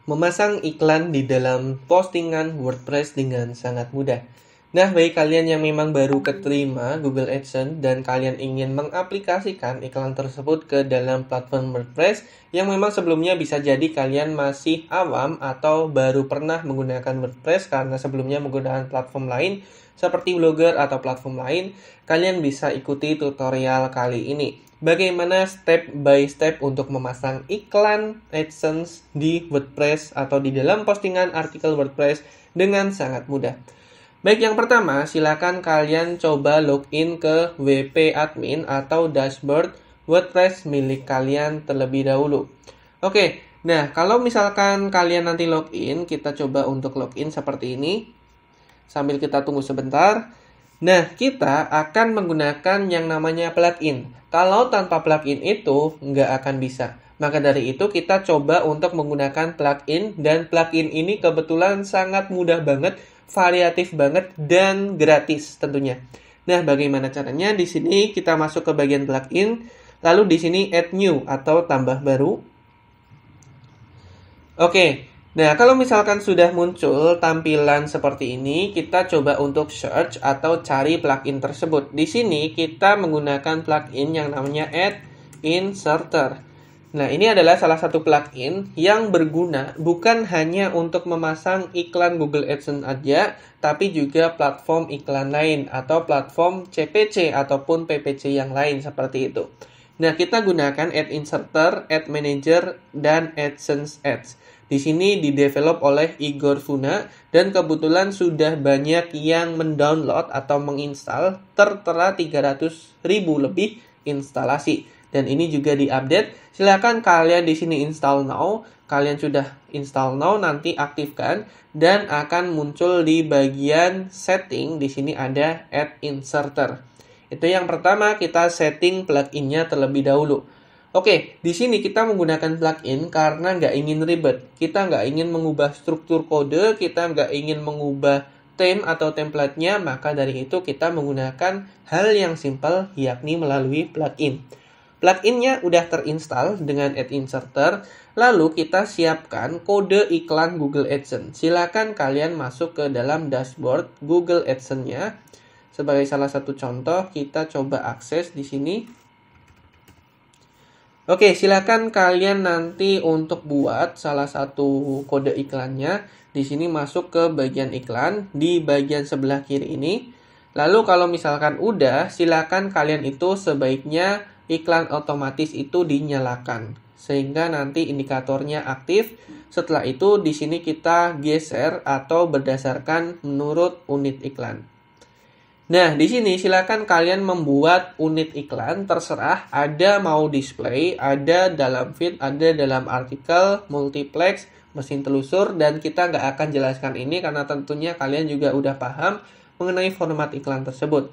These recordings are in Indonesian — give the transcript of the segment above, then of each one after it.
Memasang iklan di dalam postingan WordPress dengan sangat mudah. Nah, bagi kalian yang memang baru keterima Google AdSense dan kalian ingin mengaplikasikan iklan tersebut ke dalam platform WordPress yang memang sebelumnya bisa jadi kalian masih awam atau baru pernah menggunakan WordPress karena sebelumnya menggunakan platform lain seperti Blogger atau platform lain, kalian bisa ikuti tutorial kali ini. Bagaimana step by step untuk memasang iklan AdSense di WordPress atau di dalam postingan artikel WordPress dengan sangat mudah. Baik, yang pertama, silakan kalian coba login ke WP Admin atau dashboard WordPress milik kalian terlebih dahulu. Oke, nah kalau misalkan kalian nanti login, kita coba untuk login seperti ini. Sambil kita tunggu sebentar. Nah, kita akan menggunakan yang namanya plugin. Kalau tanpa plugin itu nggak akan bisa. Maka dari itu kita coba untuk menggunakan plugin, dan plugin ini kebetulan sangat mudah banget, variatif banget, dan gratis tentunya. Nah, bagaimana caranya? Di sini kita masuk ke bagian plugin, lalu di sini add new atau tambah baru. Oke. Nah, kalau misalkan sudah muncul tampilan seperti ini, kita coba untuk search atau cari plugin tersebut. Di sini kita menggunakan plugin yang namanya Ad Inserter. Nah, ini adalah salah satu plugin yang berguna bukan hanya untuk memasang iklan Google AdSense aja, tapi juga platform iklan lain atau platform CPC ataupun PPC yang lain seperti itu. Nah, kita gunakan Ad Inserter, Ad Manager, dan AdSense Ads. Di sini didevelop oleh Igor Funa dan kebetulan sudah banyak yang mendownload atau menginstal, tertera 300.000 lebih instalasi. Dan ini juga diupdate. Silakan kalian di sini install now. Kalian sudah install now, nanti aktifkan dan akan muncul di bagian setting. Di sini ada Ad Inserter. Itu yang pertama, kita setting pluginnya terlebih dahulu. Oke, di sini kita menggunakan plugin karena nggak ingin ribet. Kita nggak ingin mengubah struktur kode, kita nggak ingin mengubah theme atau template-nya, maka dari itu kita menggunakan hal yang simple, yakni melalui plugin. Plugin-nya udah terinstall dengan Ad Inserter, lalu kita siapkan kode iklan Google AdSense. Silakan kalian masuk ke dalam dashboard Google AdSense-nya. Sebagai salah satu contoh, kita coba akses di sini. Oke, silakan kalian nanti untuk buat salah satu kode iklannya. Di sini masuk ke bagian iklan di bagian sebelah kiri ini. Lalu kalau misalkan udah, silakan kalian itu sebaiknya iklan otomatis itu dinyalakan sehingga nanti indikatornya aktif. Setelah itu di sini kita geser atau berdasarkan menurut unit iklan. Nah, di sini silakan kalian membuat unit iklan, terserah, ada mau display, ada dalam feed, ada dalam artikel, multiplex, mesin telusur, dan kita nggak akan jelaskan ini karena tentunya kalian juga udah paham mengenai format iklan tersebut.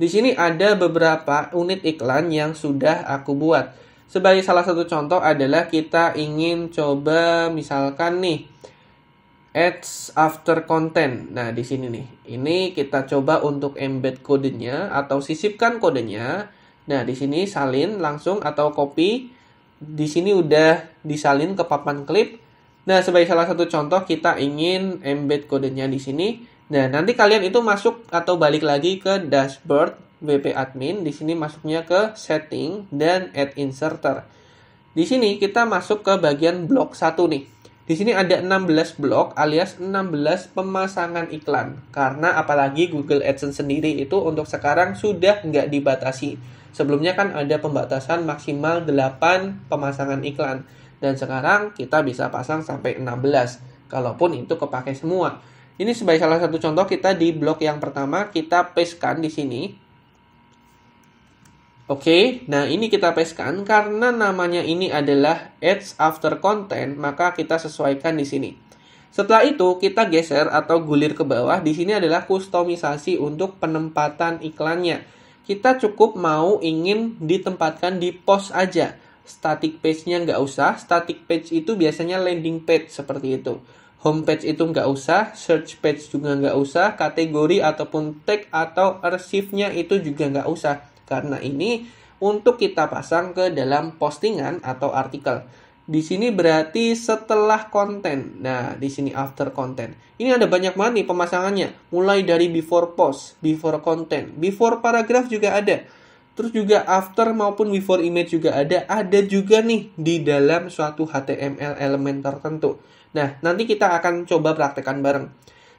Di sini ada beberapa unit iklan yang sudah aku buat. Sebagai salah satu contoh adalah kita ingin coba misalkan nih, Ads after content. Nah, di sini nih. Ini kita coba untuk embed kodenya atau sisipkan kodenya. Nah, di sini salin langsung atau copy. Di sini udah disalin ke papan klip. Nah, sebagai salah satu contoh kita ingin embed kodenya di sini. Nah, nanti kalian itu masuk atau balik lagi ke dashboard WP Admin. Di sini masuknya ke setting dan Ad Inserter. Di sini kita masuk ke bagian blok 1 nih. Di sini ada 16 blok alias 16 pemasangan iklan. Karena apalagi Google AdSense sendiri itu untuk sekarang sudah nggak dibatasi. Sebelumnya kan ada pembatasan maksimal 8 pemasangan iklan. Dan sekarang kita bisa pasang sampai 16. Kalaupun itu kepake semua. Ini sebagai salah satu contoh kita di blok yang pertama kita pastekan di sini. Oke, nah ini kita pastekan karena namanya ini adalah Ads After Content, maka kita sesuaikan di sini. Setelah itu kita geser atau gulir ke bawah. Di sini adalah kustomisasi untuk penempatan iklannya. Kita cukup mau ingin ditempatkan di post aja. Static page-nya nggak usah. Static page itu biasanya landing page seperti itu. Homepage itu nggak usah, search page juga nggak usah, kategori ataupun tag atau archive-nya itu juga nggak usah. Karena ini untuk kita pasang ke dalam postingan atau artikel. Di sini berarti setelah konten. Nah, di sini after content. Ini ada banyak banget nih pemasangannya. Mulai dari before post, before content, before paragraph juga ada. Terus juga after maupun before image juga ada. Ada juga nih di dalam suatu HTML elemen tertentu. Nah, nanti kita akan coba praktekkan bareng.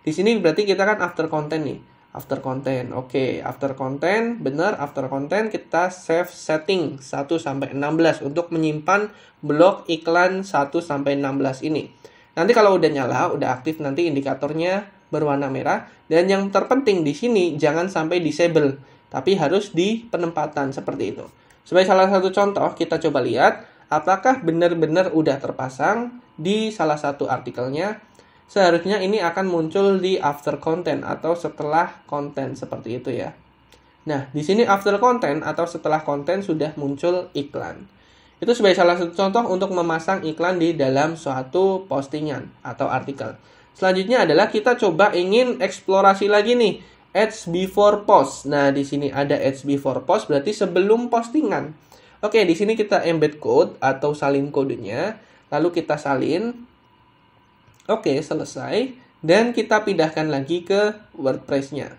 Di sini berarti kita kan after content nih. After content. Oke, after content, benar, after content kita save setting 1-16 untuk menyimpan blok iklan 1-16 ini. Nanti kalau udah nyala, udah aktif, nanti indikatornya berwarna merah. Dan yang terpenting di sini jangan sampai disable, tapi harus di penempatan seperti itu. Sebagai salah satu contoh, kita coba lihat apakah benar-benar udah terpasang di salah satu artikelnya. Seharusnya ini akan muncul di after content atau setelah konten seperti itu ya. Nah, di sini after content atau setelah konten sudah muncul iklan. Itu sebagai salah satu contoh untuk memasang iklan di dalam suatu postingan atau artikel. Selanjutnya adalah kita coba ingin eksplorasi lagi nih, ads before post. Nah, di sini ada ads before post berarti sebelum postingan. Oke, di sini kita embed code atau salin kodenya, lalu kita salin. Oke, selesai. Dan kita pindahkan lagi ke WordPress-nya.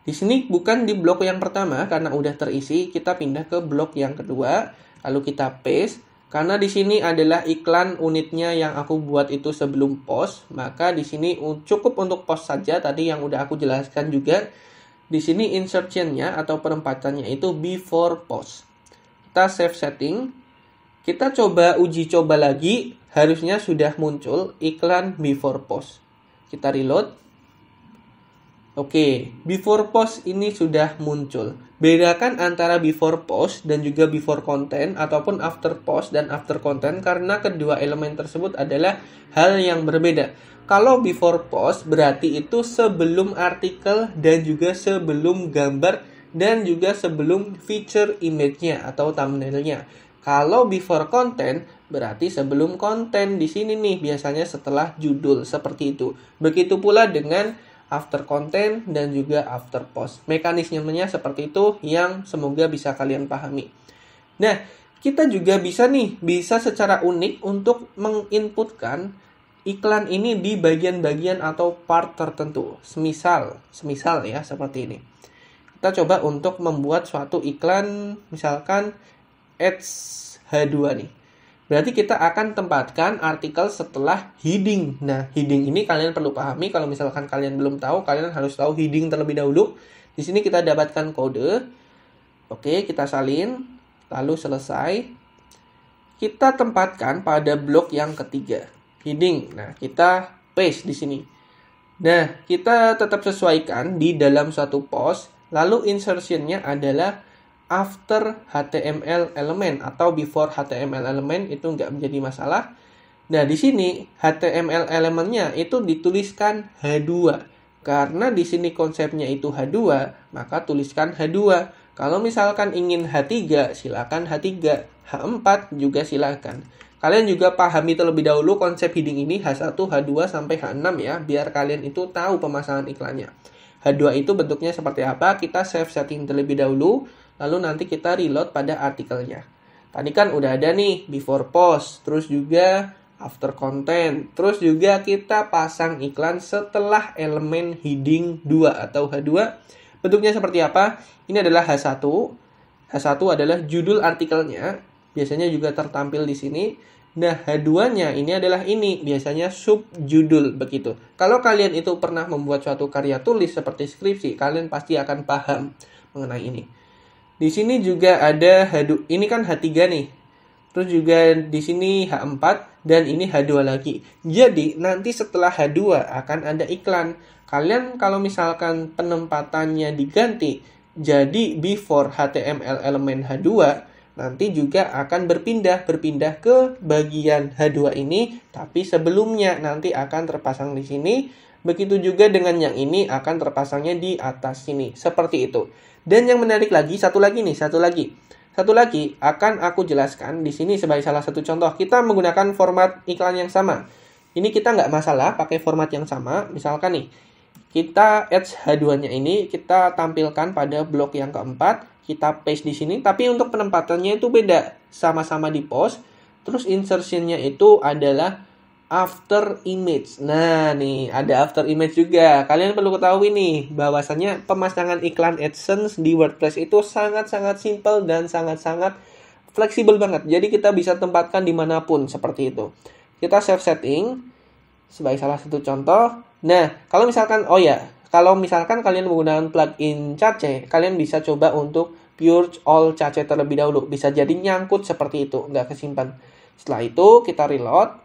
Di sini bukan di blok yang pertama karena udah terisi, kita pindah ke blok yang kedua, lalu kita paste. Karena di sini adalah iklan unitnya yang aku buat itu sebelum post, maka di sini cukup untuk post saja tadi yang udah aku jelaskan juga. Di sini insertion-nya atau penempatannya itu before post. Kita save setting. Kita coba uji coba lagi, harusnya sudah muncul iklan before post. Kita reload. Oke, before post ini sudah muncul. Bedakan antara before post dan juga before content ataupun after post dan after content karena kedua elemen tersebut adalah hal yang berbeda. Kalau before post berarti itu sebelum artikel dan juga sebelum gambar dan juga sebelum feature image-nya atau thumbnail-nya. Kalau before content berarti sebelum konten. Di sini nih biasanya setelah judul seperti itu. Begitu pula dengan after content dan juga after post. Mekanismenya seperti itu yang semoga bisa kalian pahami. Nah, kita juga bisa secara unik untuk menginputkan iklan ini di bagian-bagian atau part tertentu. Semisal ya seperti ini. Kita coba untuk membuat suatu iklan misalkan ads H2 nih. Berarti kita akan tempatkan artikel setelah heading. Nah, heading ini kalian perlu pahami. Kalau misalkan kalian belum tahu, kalian harus tahu heading terlebih dahulu. Di sini kita dapatkan kode. Oke, kita salin. Lalu selesai. Kita tempatkan pada blok yang ketiga. Heading. Nah, kita paste di sini. Nah, kita tetap sesuaikan di dalam suatu post. Lalu insertion-nya adalah after HTML element atau before HTML element itu nggak menjadi masalah. Nah, di sini HTML elemennya itu dituliskan H2. Karena di sini konsepnya itu H2, maka tuliskan H2. Kalau misalkan ingin H3, silakan H3. H4 juga silakan. Kalian juga pahami terlebih dahulu konsep heading ini H1, H2 sampai H6 ya, biar kalian itu tahu pemasangan iklannya. H2 itu bentuknya seperti apa? Kita save setting terlebih dahulu. Lalu nanti kita reload pada artikelnya. Tadi kan udah ada nih before post, terus juga after content, terus juga kita pasang iklan setelah elemen heading 2 atau H2. Bentuknya seperti apa? Ini adalah H1. H1 adalah judul artikelnya, biasanya juga tertampil di sini. Nah, H2-nya ini adalah ini, biasanya subjudul begitu. Kalau kalian itu pernah membuat suatu karya tulis seperti skripsi, kalian pasti akan paham mengenai ini. Di sini juga ada H2, ini kan H3 nih. Terus juga di sini H4 dan ini H2 lagi. Jadi nanti setelah H2 akan ada iklan. Kalian kalau misalkan penempatannya diganti jadi before HTML elemen H2, nanti juga akan berpindah ke bagian H2 ini, tapi sebelumnya nanti akan terpasang di sini. Begitu juga dengan yang ini akan terpasangnya di atas sini. Seperti itu. Dan yang menarik lagi, satu lagi akan aku jelaskan di sini sebagai salah satu contoh. Kita menggunakan format iklan yang sama. Ini kita nggak masalah pakai format yang sama. Misalkan nih, kita ads H2-nya ini kita tampilkan pada blok yang keempat. Kita paste di sini, tapi untuk penempatannya itu beda. Sama-sama di post, Terus insertionnya itu adalah after image. Nah, nih ada after image juga. Kalian perlu ketahui nih, bahwasanya pemasangan iklan AdSense di WordPress itu sangat-sangat simple dan sangat-sangat fleksibel banget. Jadi kita bisa tempatkan dimanapun seperti itu. Kita save setting sebagai salah satu contoh. Nah, kalau misalkan kalian menggunakan plugin Cache, kalian bisa coba untuk purge all Cache terlebih dahulu. Bisa jadi nyangkut seperti itu, nggak kesimpan. Setelah itu kita reload.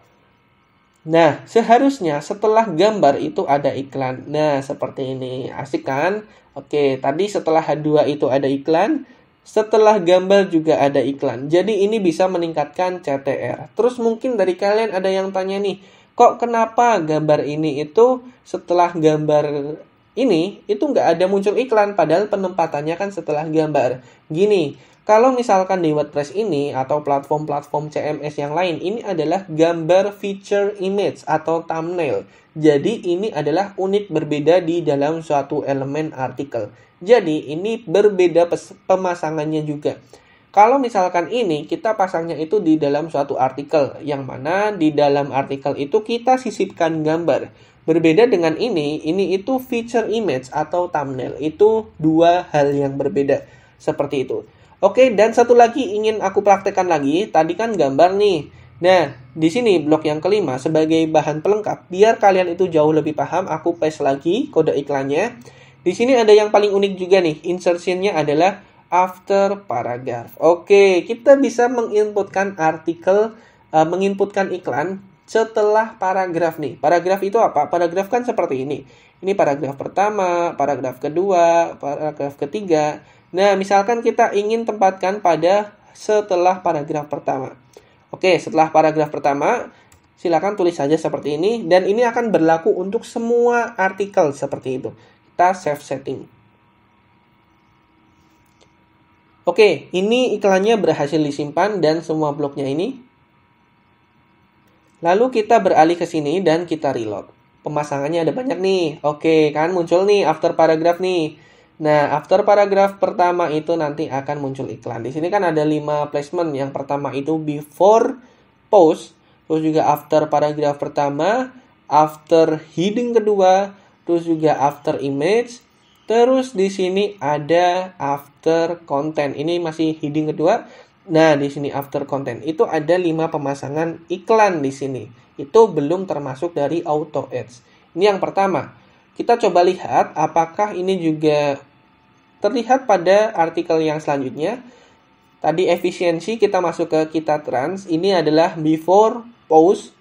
Nah, seharusnya setelah gambar itu ada iklan. Nah, seperti ini. Asik kan? Oke, tadi setelah H2 itu ada iklan. Setelah gambar juga ada iklan. Jadi ini bisa meningkatkan CTR. Terus mungkin dari kalian ada yang tanya nih, kok kenapa gambar ini itu setelah gambar ini itu nggak ada muncul iklan, padahal penempatannya kan setelah gambar. Gini, kalau misalkan di WordPress ini atau platform-platform CMS yang lain, ini adalah gambar feature image atau thumbnail. Jadi ini adalah unit berbeda di dalam suatu elemen artikel. Jadi ini berbeda pemasangannya juga. Kalau misalkan ini kita pasangnya itu di dalam suatu artikel, yang mana di dalam artikel itu kita sisipkan gambar. Berbeda dengan ini itu feature image atau thumbnail. Itu dua hal yang berbeda. Seperti itu. Oke, dan satu lagi ingin aku praktekkan lagi. Tadi kan gambar nih. Nah, di sini blok yang kelima sebagai bahan pelengkap. Biar kalian itu jauh lebih paham, aku paste lagi kode iklannya. Di sini ada yang paling unik juga nih. Insertionnya adalah after paragraph. Oke, kita bisa menginputkan menginputkan iklan setelah paragraf nih. Paragraf itu apa? Paragraf kan seperti ini. Ini paragraf pertama, paragraf kedua, paragraf ketiga. Nah, misalkan kita ingin tempatkan pada setelah paragraf pertama. Oke, setelah paragraf pertama, silakan tulis saja seperti ini. Dan ini akan berlaku untuk semua artikel seperti itu. Kita save setting. Oke, ini iklannya berhasil disimpan dan semua bloknya ini. Lalu kita beralih ke sini dan kita reload. Pemasangannya ada banyak nih. Oke, kan muncul nih after paragraph nih. Nah, after paragraph pertama itu nanti akan muncul iklan. Di sini kan ada 5 placement. Yang pertama itu before post, terus juga after paragraph pertama, after heading kedua, terus juga after image, terus di sini ada after content. Ini masih heading kedua. Nah, di sini after content itu ada 5 pemasangan iklan di sini. Itu belum termasuk dari auto ads. Ini yang pertama. Kita coba lihat apakah ini juga terlihat pada artikel yang selanjutnya. Tadi efisiensi kita masuk ke kita trans. Ini adalah before post.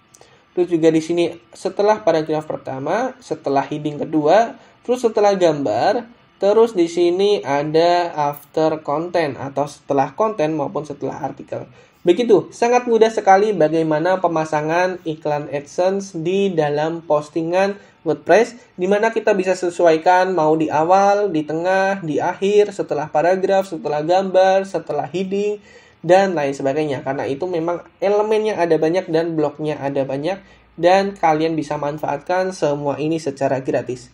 Terus juga di sini setelah paragraf pertama, setelah heading kedua, terus setelah gambar, terus di sini ada after content atau setelah konten maupun setelah artikel. Begitu, sangat mudah sekali bagaimana pemasangan iklan AdSense di dalam postingan WordPress, di mana kita bisa sesuaikan mau di awal, di tengah, di akhir, setelah paragraf, setelah gambar, setelah heading, dan lain sebagainya. Karena itu memang elemennya ada banyak dan bloknya ada banyak, dan kalian bisa manfaatkan semua ini secara gratis.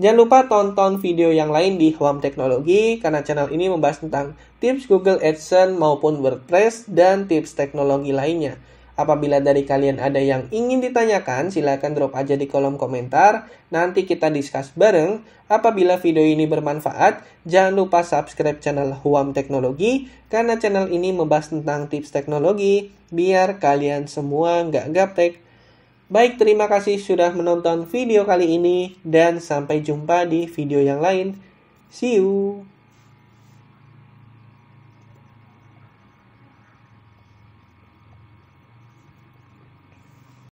Jangan lupa tonton video yang lain di Huam Teknologi, karena channel ini membahas tentang tips Google AdSense maupun WordPress dan tips teknologi lainnya. Apabila dari kalian ada yang ingin ditanyakan, silakan drop aja di kolom komentar. Nanti kita discuss bareng. Apabila video ini bermanfaat, jangan lupa subscribe channel Huam Teknologi, karena channel ini membahas tentang tips teknologi, biar kalian semua nggak gaptek. Baik, terima kasih sudah menonton video kali ini, dan sampai jumpa di video yang lain. See you!